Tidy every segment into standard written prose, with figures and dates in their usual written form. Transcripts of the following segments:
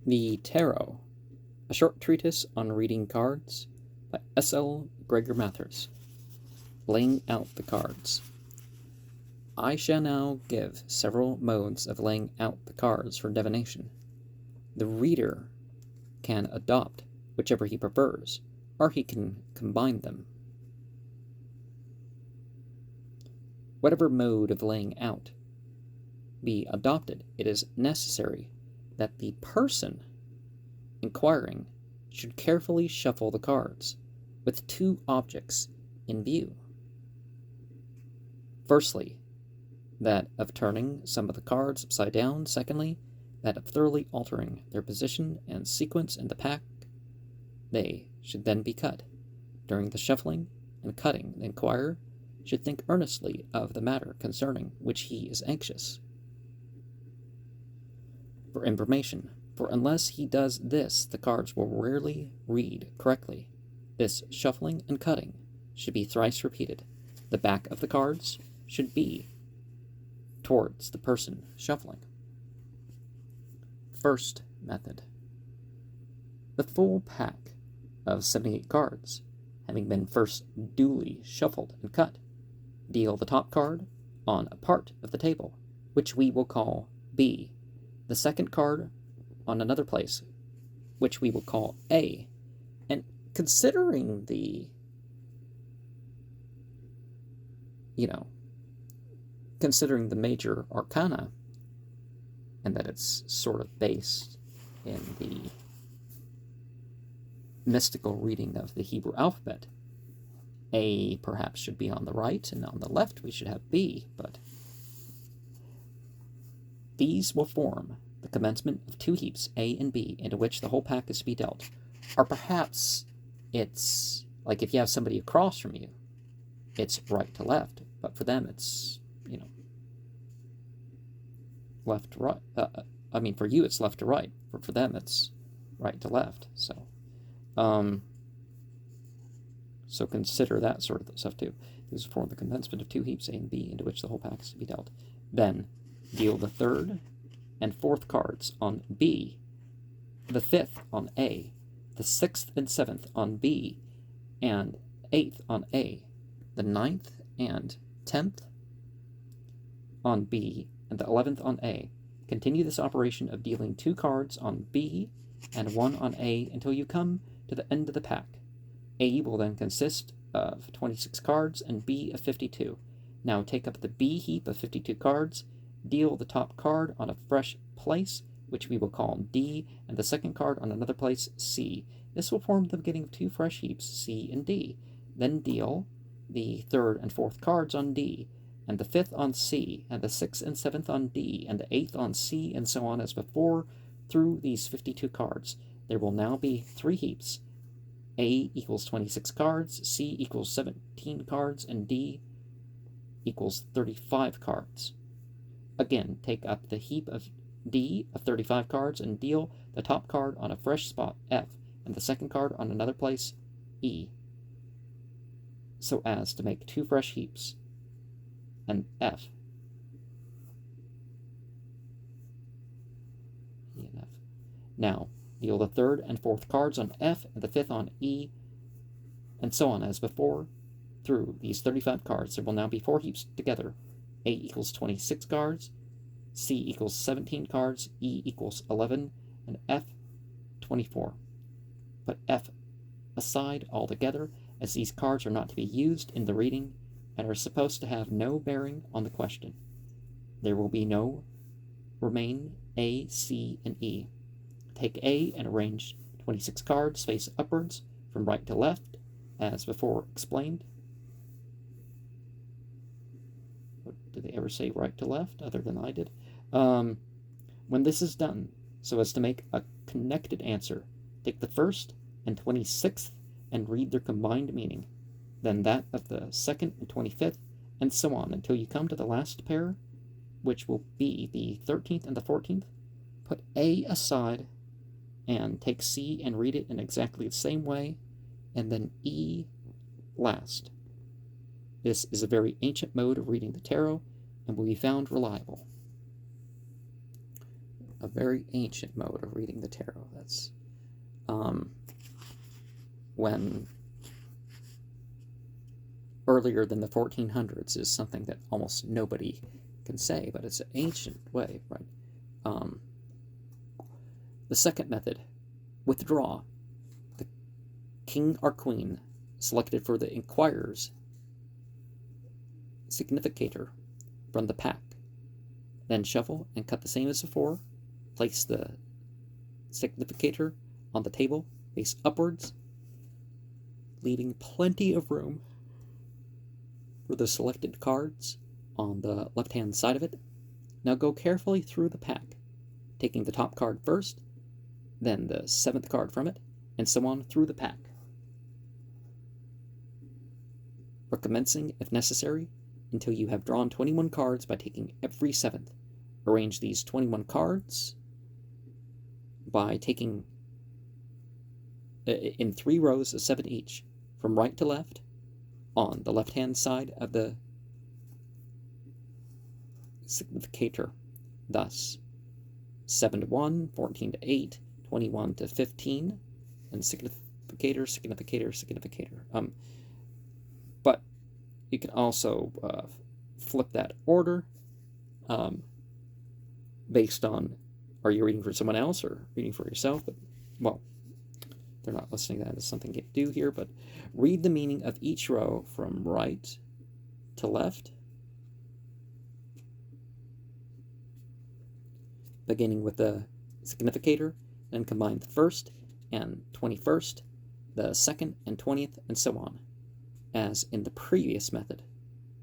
The Tarot, a short treatise on reading cards by S.L. MacGregor Mathers. Laying out the cards. I shall now give several modes of laying out the cards for divination. The reader can adopt whichever he prefers, or he can combine them. Whatever mode of laying out be adopted, it is necessary that the person inquiring should carefully shuffle the cards with two objects in view. Firstly, that of turning some of the cards upside down. Secondly, that of thoroughly altering their position and sequence in the pack. They should then be cut. During the shuffling and cutting, the inquirer should think earnestly of the matter concerning which he is anxious for information, for unless he does this, the cards will rarely read correctly. This shuffling and cutting should be thrice repeated. The back of the cards should be towards the person shuffling. First method. The full pack of 78 cards, having been first duly shuffled and cut, deal the top card on a part of the table, which we will call B, the second card on another place, which we will call A, and considering the, considering the major arcana, and that it's sort of based in the mystical reading of the Hebrew alphabet, A perhaps should be on the right, and on the left we should have B, but these will form the commencement of two heaps, A and B, into which the whole pack is to be dealt. Or perhaps it's like if you have somebody across from you, it's right to left, but for them it's, left to right. For you it's left to right, but for them it's right to left. So consider that sort of stuff too. These form the commencement of two heaps, A and B, into which the whole pack is to be dealt. Then deal the third and fourth cards on B, the fifth on A, the sixth and seventh on B, and eighth on A, the ninth and 10th on B, and the 11th on A. Continue this operation of dealing two cards on B and one on A until you come to the end of the pack. A will then consist of 26 cards and B of 52. Now take up the B heap of 52 cards, deal the top card on a fresh place, which we will call D, and the second card on another place, C. This will form the beginning of two fresh heaps, C and D. Then deal the third and fourth cards on D, and the fifth on C, and the sixth and seventh on D, and the eighth on C, and so on as before through these 52 cards. There will now be three heaps. A equals 26 cards, C equals 17 cards, and D equals 35 cards. Again, take up the heap of D of 35 cards and deal the top card on a fresh spot, F, and the second card on another place, E, so as to make two fresh heaps, and F, E and F. Now, deal the third and fourth cards on F and the fifth on E, and so on as before through these 35 cards. There will now be four heaps together. A equals 26 cards, C equals 17 cards, E equals 11, and F 24. Put F aside altogether, as these cards are not to be used in the reading and are supposed to have no bearing on the question. There will be no remain A, C, and E. Take A and arrange 26 cards face upwards from right to left, as before explained. Did they ever say right to left, other than I did? When this is done, so as to make a connected answer, take the first and 26th and read their combined meaning, then that of the second and 25th, and so on until you come to the last pair, which will be the 13th and the 14th. Put A aside and take C and read it in exactly the same way, and then E last. This is a very ancient mode of reading the tarot and will be found reliable. a very ancient mode of reading the tarot. That's when earlier than the 1400s is something that almost nobody can say, but it's an ancient way, right? The second method, withdraw. The king or queen selected for the inquirer's significator from the pack. Then shuffle and cut the same as before. Place the significator on the table, face upwards, leaving plenty of room for the selected cards on the left-hand side of it. Now go carefully through the pack, taking the top card first, then the 7th card from it, and so on through the pack. Recommencing, if necessary, until you have drawn 21 cards by taking every 7th. Arrange these 21 cards by taking in 3 rows of 7 each, from right to left, on the left-hand side of the significator. Thus, 7 to 1, 14 to 8, 21 to 15, and significator. But you can also flip that order based on, are you reading for someone else or reading for yourself? But, well, they're not listening. That is something you do here, but read the meaning of each row from right to left, beginning with the significator, then combine the 1st and 21st, the 2nd and 20th, and so on, as in the previous method.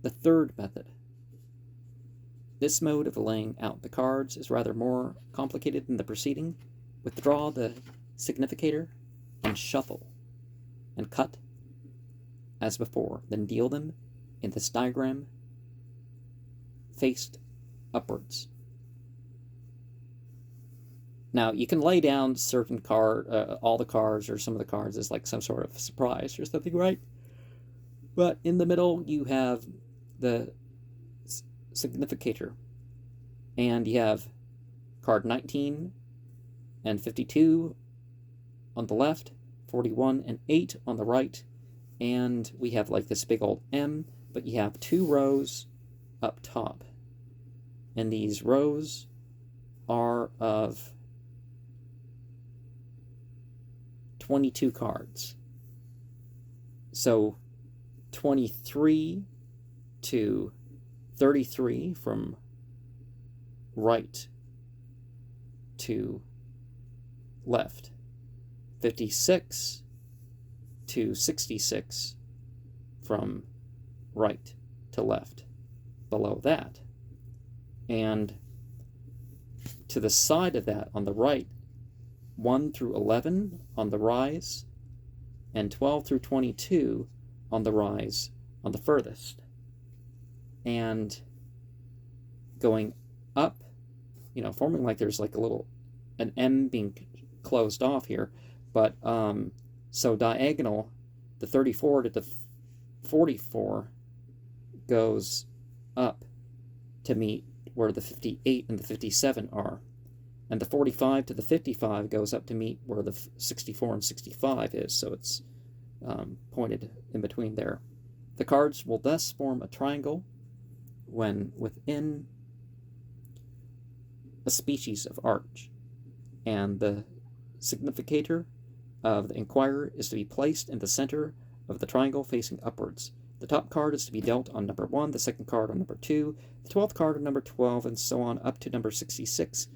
The third method. This mode of laying out the cards is rather more complicated than the preceding. Withdraw the significator and shuffle and cut as before, then deal them in this diagram faced upwards. Now, you can lay down certain all the cards or some of the cards as like some sort of surprise or something, right? But in the middle, you have the significator, and you have card 19 and 52 on the left, 41 and 8 on the right, and we have like this big old M, but you have 2 rows up top, and these rows are of 22 cards. So 23 to 33 from right to left. 56 to 66 from right to left below that. And to the side of that on the right, 1 through 11 on the rise, and 12 through 22 on the rise on the furthest. And going up, forming like there's like an M being closed off here, but so diagonal, the 34 to the 44 goes up to meet where the 58 and the 57 are. And the 45 to the 55 goes up to meet where the 64 and 65 is, so it's pointed in between there. The cards will thus form a triangle when within a species of arch, and the significator of the inquirer is to be placed in the center of the triangle facing upwards. The top card is to be dealt on number 1, the second card on number 2, the 12th card on number 12, and so on up to number 66,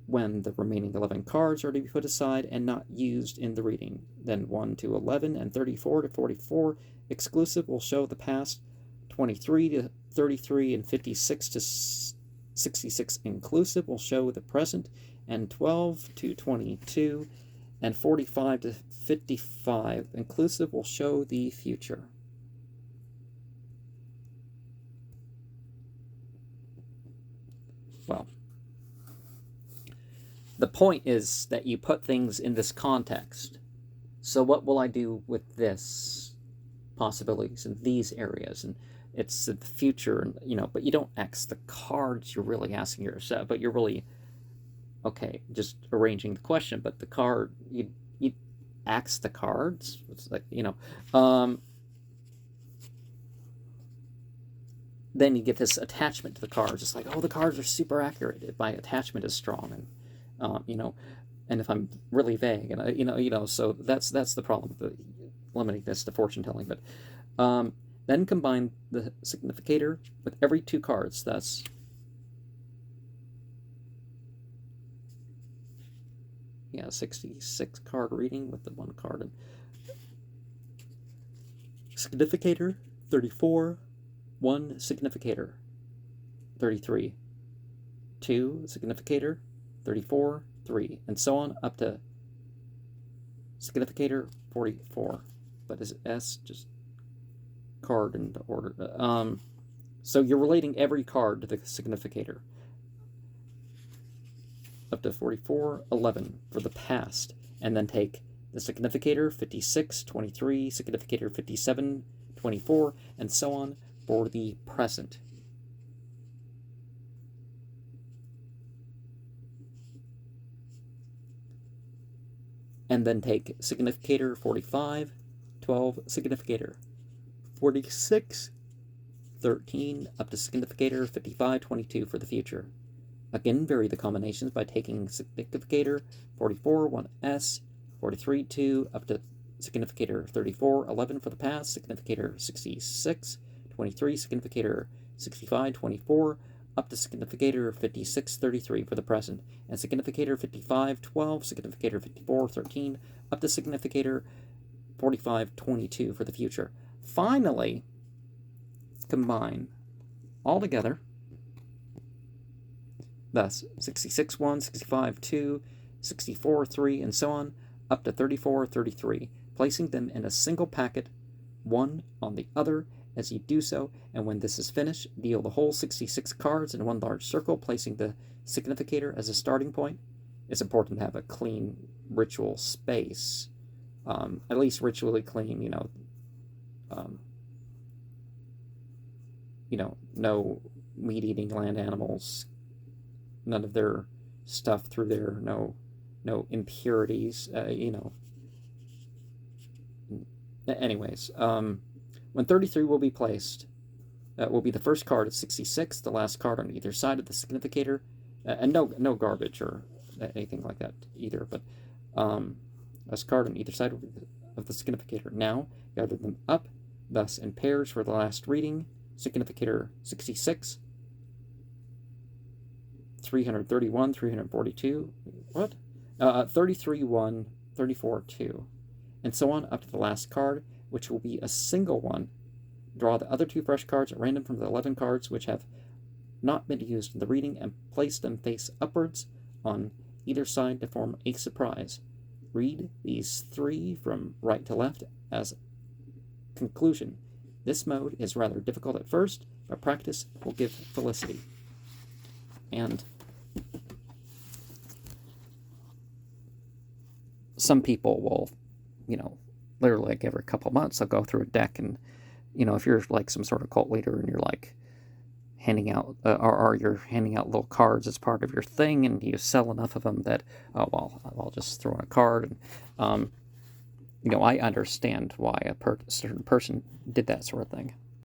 when the remaining 11 cards are to be put aside and not used in the reading. Then 1 to 11 and 34 to 44 exclusive will show the past, 23 to 33 and 56 to 66 inclusive will show the present, and 12 to 22 and 45 to 55 inclusive will show the future. Well, the point is that you put things in this context. So what will I do with this possibilities in these areas? And it's the future, but you don't X the cards you're really asking yourself, but you're really okay, just arranging the question, but the card, you axe the cards. It's like, then you get this attachment to the cards. It's like, oh, the cards are super accurate. My attachment is strong, and and if I'm really vague, and so that's the problem, limiting this to fortune telling. But then combine the significator with every 2 cards. Thus, yeah, 66 card reading with the 1 card. And significator 34, 1 significator 33, 2 significator 34, 3, and so on up to significator 44. But is S just card in order? So you're relating every card to the significator up to 44, 11 for the past, and then take the significator 56, 23, significator 57, 24, and so on for the present. And then take significator 45, 12, significator 46, 13, up to significator 55, 22 for the future. Again, vary the combinations by taking significator 44, 1s, 43, 2, up to significator 34, 11 for the past, significator 66, 23, significator 65, 24, up to significator 56, 33 for the present, and significator 55, 12, significator 54, 13, up to significator 45, 22 for the future. Finally, combine all together. Thus, 66, 1, 65, 2, 64, 3, and so on, up to 34, 33, placing them in a single packet, one on the other as you do so, and when this is finished, deal the whole 66 cards in one large circle, placing the significator as a starting point. It's important to have a clean ritual space, at least ritually clean, no meat-eating land animals, none of their stuff through there, no impurities, Anyways, when 33 will be placed, will be the first card at 66, the last card on either side of the significator, and no garbage or anything like that either, but last card on either side of the significator. Now, gather them up, thus in pairs for the last reading, significator 66, 331, 342, 33, 1, 34, 2, and so on up to the last card, which will be a single one. Draw the other 2 fresh cards at random from the 11 cards which have not been used in the reading and place them face upwards on either side to form a surprise. Read these 3 from right to left as conclusion. This mode is rather difficult at first, but practice will give felicity. And some people will, literally like every couple months, they'll go through a deck, and, if you're like some sort of cult leader and you're like handing out, or you're handing out little cards as part of your thing, and you sell enough of them that, oh, well, I'll just throw in a card. And, I understand why a certain person did that sort of thing.